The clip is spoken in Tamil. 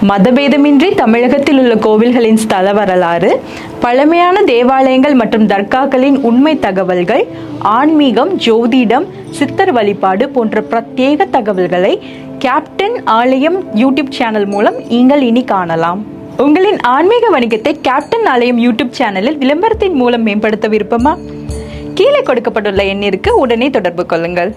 மதபேதமின்றி தமிழகத்தில் உள்ள கோவில்களின் ஸ்தல வரலாறு, பழமையான தேவாலயங்கள் மற்றும் தர்காக்களின் உண்மை தகவல்கள், ஆன்மீகம், ஜோதிடம், சித்தர் வழிபாடு போன்ற பிரத்யேக தகவல்களை கேப்டன் ஆலயம் யூடியூப் சேனல் மூலம் நீங்கள் இனி காணலாம். உங்களின் ஆன்மீக வணிகத்தை கேப்டன் ஆலயம் யூடியூப் சேனலில் விளம்பரத்தின் மூலம் மேம்படுத்த விருப்பமா? கீழே கொடுக்கப்பட்டுள்ள எண்ணிற்கு உடனே தொடர்பு கொள்ளுங்கள்.